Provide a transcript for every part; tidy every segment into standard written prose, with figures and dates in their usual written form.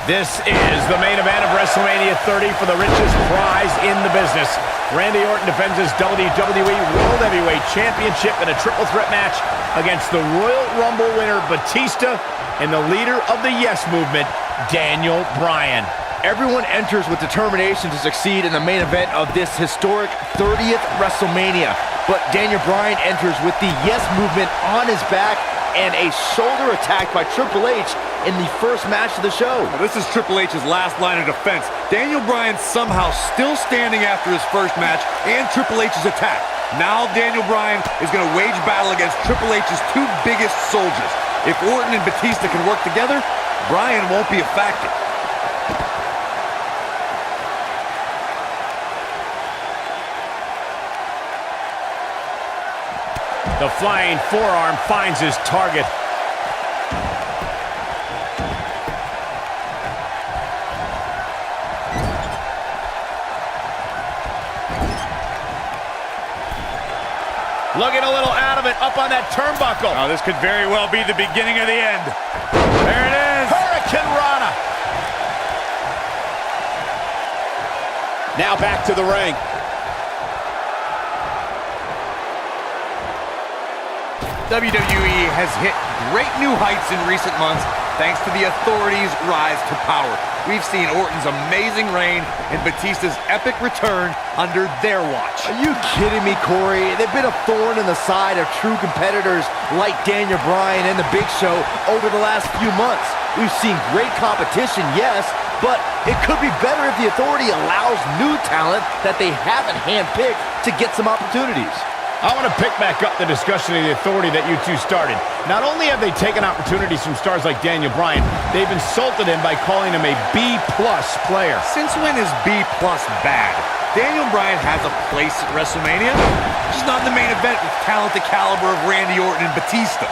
This is the main event of WrestleMania 30 for the richest prize in the business. Randy Orton defends his WWE World Heavyweight Championship in a triple threat match against the Royal Rumble winner Batista and the leader of the Yes Movement, Daniel Bryan. Everyone enters with determination to succeed in the main event of this historic 30th WrestleMania. But Daniel Bryan enters with the Yes Movement on his back and a shoulder attack by Triple H in the first match of the show. Well, this is Triple H's last line of defense. Daniel Bryan somehow still standing after his first match and Triple H's attack. Now Daniel Bryan is going to wage battle against Triple H's two biggest soldiers. If Orton and Batista can work together, Bryan won't be a factor. The flying forearm finds his target. Looking a little out of it, up on that turnbuckle. Oh, this could very well be the beginning of the end. There it is. Hurricane Rana. Now back to the ring. WWE has hit great new heights in recent months thanks to the Authority's rise to power. We've seen Orton's amazing reign and Batista's epic return under their watch. Are you kidding me, Corey? They've been a thorn in the side of true competitors like Daniel Bryan and The Big Show over the last few months. We've seen great competition, yes, but it could be better if the Authority allows new talent that they haven't handpicked to get some opportunities. I want to pick back up the discussion of the Authority that you two started. Not only have they taken opportunities from stars like Daniel Bryan, they've insulted him by calling him a B+ player. Since when is B+ bad? Daniel Bryan has a place at WrestleMania, just not in the main event with talent the caliber of Randy Orton and Batista.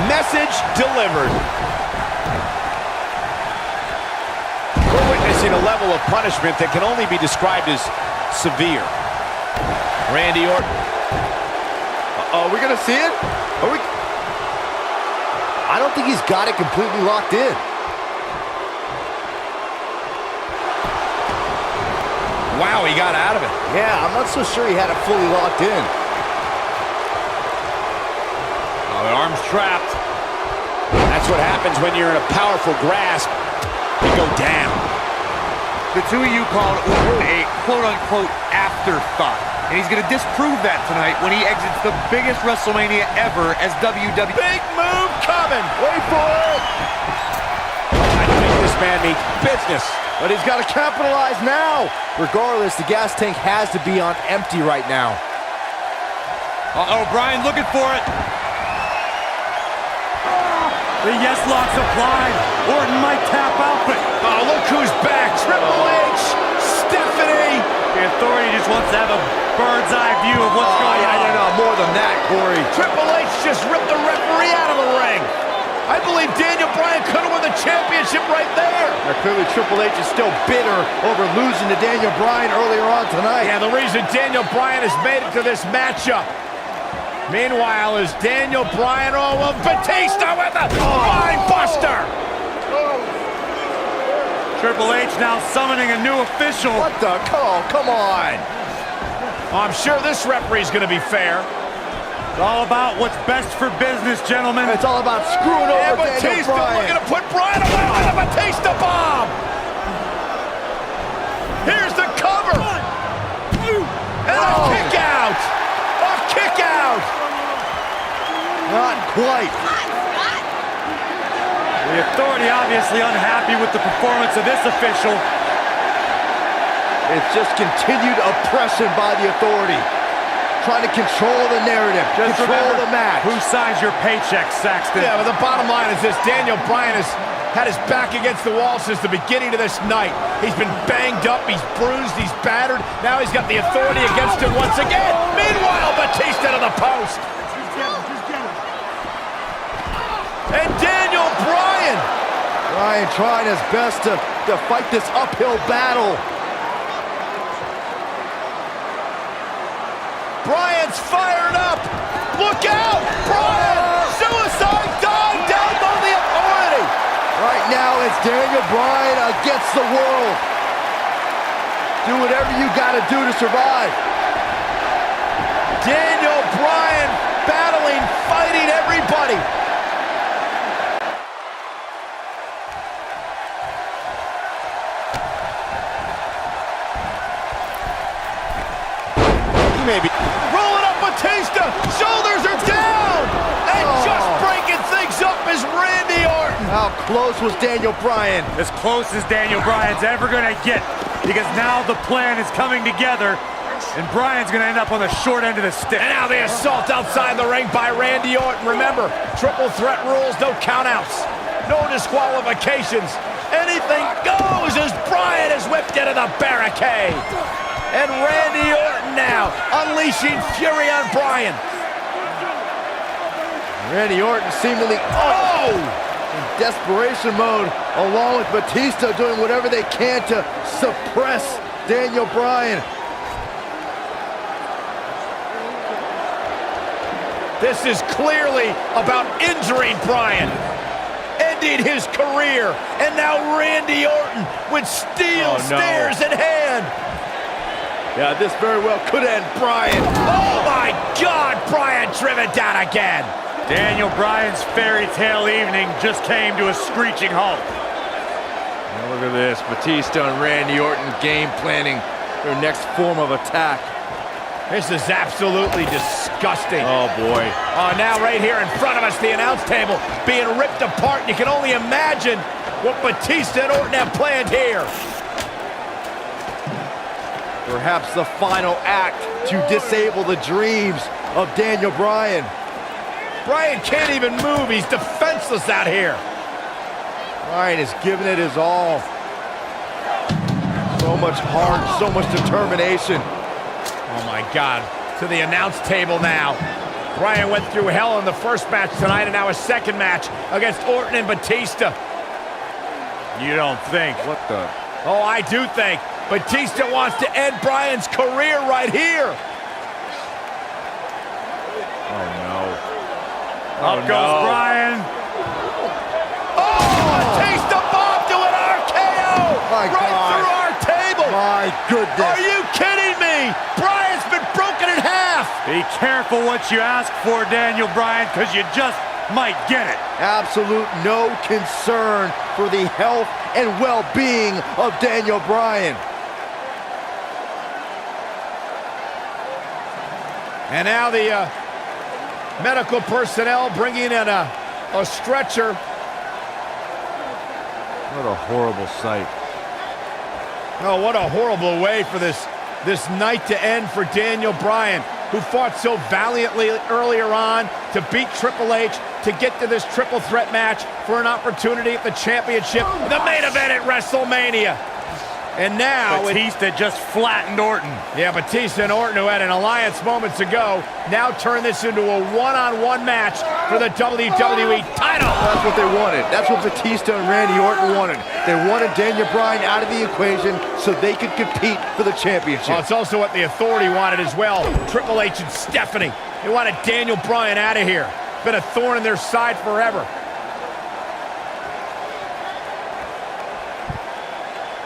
Message delivered. We're witnessing a level of punishment that can only be described as severe. Randy Orton. Are we gonna see it? Are we? I don't think he's got it completely locked in. Wow, he got out of it. Yeah, I'm not so sure he had it fully locked in. Oh, the arm's trapped. That's what happens when you're in a powerful grasp. You go down. The two of you called Orton a quote-unquote afterthought. And he's going to disprove that tonight when he exits the biggest WrestleMania ever as WWE. Big move coming. Wait for it. I think this man needs business. But he's got to capitalize now. Regardless, the gas tank has to be on empty right now. Uh-oh, Bryan looking for it. The yes lock's applied. Orton might tap out, but... Oh, look who's back. Triple H. Stephanie. The Authority just wants to have a bird's eye view of what's going on. I don't know, more than that, Corey. Triple H just ripped the referee out of the ring. I believe Daniel Bryan could have won the championship right there. Now, clearly, Triple H is still bitter over losing to Daniel Bryan earlier on tonight. Yeah, the reason Daniel Bryan has made it to this matchup. Meanwhile, is Daniel Bryan, Batista with a spine buster. Triple H now summoning a new official. What the? Come on. I'm sure this referee's going to be fair. It's all about what's best for business, gentlemen. It's all about screwing over Daniel Batista Bryan. looking to put Bryan away with a Batista bomb. Here's the cover. And a kick out. A kick out. Not quite. The Authority obviously unhappy with the performance of this official. It's just continued oppression by the Authority. Trying to control the narrative, Just control the match. Who signs your paycheck, Saxton? Yeah, but the bottom line is this. Daniel Bryan has had his back against the wall since the beginning of this night. He's been banged up, he's bruised, he's battered. Now he's got the Authority against him once again. Meanwhile, Batista to the post. And Daniel Bryan. Bryan trying his best to fight this uphill battle. Bryan's fired up. Look out! Bryan! Suicide dive down on the Authority. Right now, it's It's Daniel Bryan against the world. Do whatever you gotta do to survive. Daniel Bryan battling, fighting everybody. Maybe rolling up Batista, shoulders are down, and just breaking things up is Randy Orton. How close was Daniel Bryan? As close as Daniel Bryan's ever gonna get, because now the plan is coming together, and Bryan's gonna end up on the short end of the stick. And now the assault outside the ring by Randy Orton. Remember, triple threat rules, no countouts, no disqualifications. Anything goes as Bryan is whipped into the barricade. And Randy Orton now unleashing fury on Bryan. Randy Orton seemingly in desperation mode, along with Batista doing whatever they can to suppress Daniel Bryan. This is clearly about injuring Bryan, ending his career, and now Randy Orton with steel stairs in hand. Yeah, this very well could end Bryan. Oh my God, Bryan driven down again. Daniel Bryan's fairy tale evening just came to a screeching halt. Now look at this, Batista and Randy Orton game planning their next form of attack. This is absolutely disgusting. Oh boy. Oh, now right here in front of us, the announce table being ripped apart, and you can only imagine what Batista and Orton have planned here. Perhaps the final act to disable the dreams of Daniel Bryan. Bryan can't even move. He's defenseless out here. Bryan is giving it his all. So much heart, so much determination. Oh my God. To the announce table now. Bryan went through hell in the first match tonight, and now a second match against Orton and Batista. You don't think? What the? Oh, I do think. Batista wants to end Bryan's career right here. Oh no. Up goes Bryan. Oh, Batista bombed to an RKO. My right God. through our table. My goodness. Are you kidding me? Bryan's been broken in half. Be careful what you ask for, Daniel Bryan, because you just might get it. Absolute no concern for the health and well-being of Daniel Bryan. And now the medical personnel bringing in a stretcher. What a horrible sight. Oh, what a horrible way for this night to end for Daniel Bryan, who fought so valiantly earlier on to beat Triple H, to get to this triple threat match for an opportunity at the championship, the main event at WrestleMania. And now Batista just flattened Orton. Yeah, Batista and Orton, who had an alliance moments ago, now turn this into a one-on-one match for the WWE title. That's what they wanted. That's what Batista and Randy Orton wanted. They wanted Daniel Bryan out of the equation so they could compete for the championship. Well, it's also what the Authority wanted as well. Triple H and Stephanie. They wanted Daniel Bryan out of here. Been a thorn in their side forever.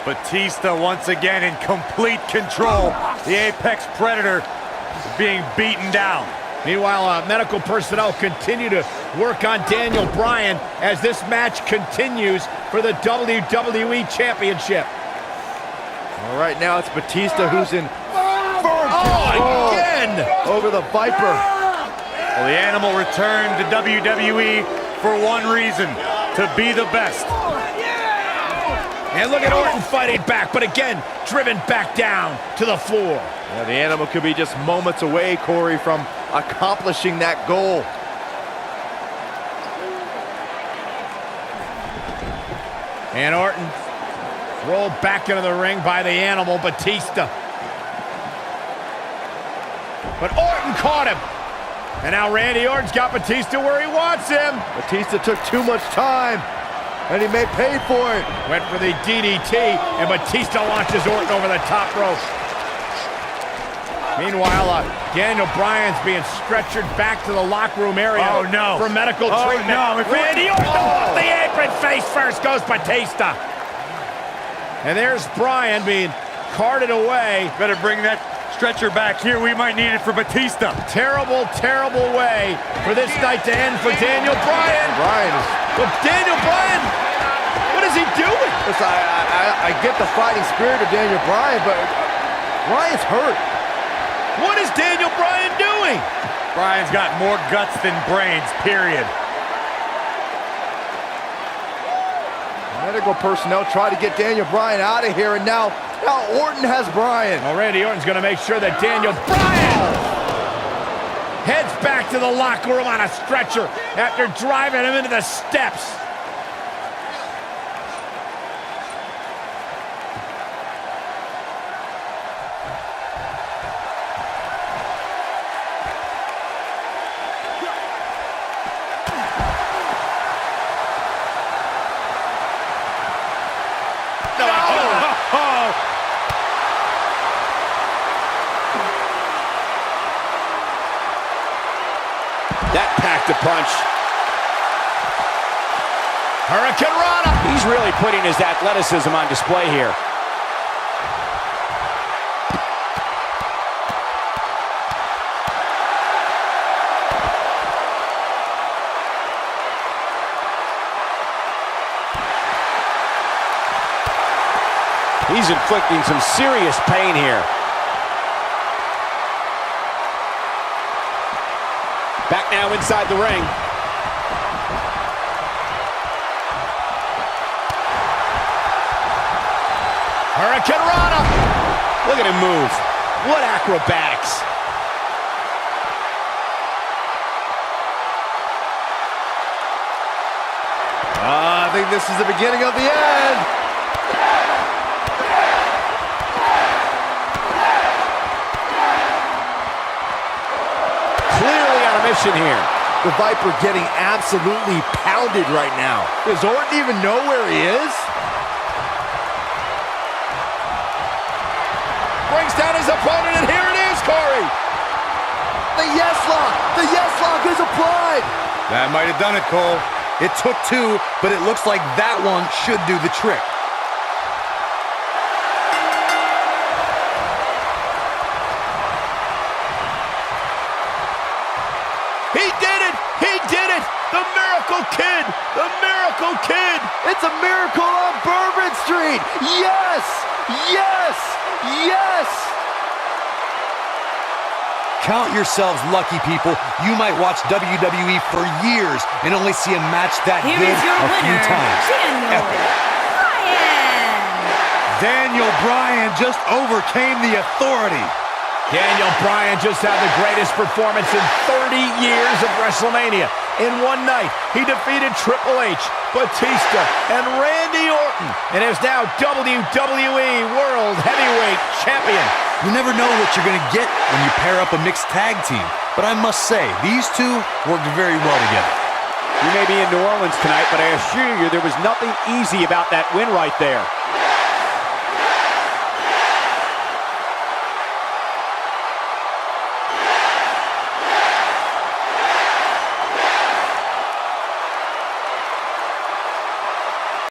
Batista once again in complete control. The Apex Predator is being beaten down. Meanwhile, medical personnel continue to work on Daniel Bryan as this match continues for the WWE Championship. All right, now it's Batista who's in firm control again over the Viper. Well, the Animal returned to WWE for one reason, to be the best. And look at Orton fighting back, but again, driven back down to the floor. Yeah, the Animal could be just moments away, Corey, from accomplishing that goal. And Orton rolled back into the ring by the Animal, Batista. But Orton caught him. And now Randy Orton's got Batista where he wants him. Batista took too much time, and he may pay for it. Went for the DDT, and Batista launches Orton over the top rope. Meanwhile, Daniel Bryan's being stretchered back to the locker room area for medical treatment. No. Randy Orton off the apron, face Face first goes Batista. And there's Bryan being carted away. Better bring that stretcher back here. We might need it for Batista. Terrible, terrible way for this night to end for Daniel Bryan. But Daniel Bryan, what is he doing? Listen, I get the fighting spirit of Daniel Bryan, but Bryan's hurt. What is Daniel Bryan doing? Bryan's got more guts than brains, period. Medical personnel try to get Daniel Bryan out of here, and now Orton has Bryan. Well, Randy Orton's going to make sure that Daniel Bryan heads back to the locker room on a stretcher after driving him into the steps. That packed a punch. Hurricane Rana. He's really putting his athleticism on display here. He's inflicting some serious pain here. Back now inside the ring. Hurricane Rana. Look at him move. What acrobatics. I think this is the beginning of the end. Clearly on a mission here. The Viper getting absolutely pounded right now. Does Orton even know where he is? Brings down his opponent, and here it is, Corey. The yes lock! The yes lock is applied! That might have done it, Cole. It took two, but it looks like that one should do the trick. He did it! He did it! The Miracle Kid! The Miracle Kid! It's a miracle on Bourbon Street! Yes! Yes! Yes! Count yourselves lucky, people. You might watch WWE for years and only see a match that Here good is your a few winner, times. Daniel Bryan. Daniel Bryan just overcame the authority. Daniel Bryan just had the greatest performance in 30 years of WrestleMania. In one night, he defeated Triple H, Batista, and Randy Orton, and is now WWE World Heavyweight Champion. You never know what you're going to get when you pair up a mixed tag team. But I must say, these two worked very well together. You may be in New Orleans tonight, but I assure you there was nothing easy about that win right there.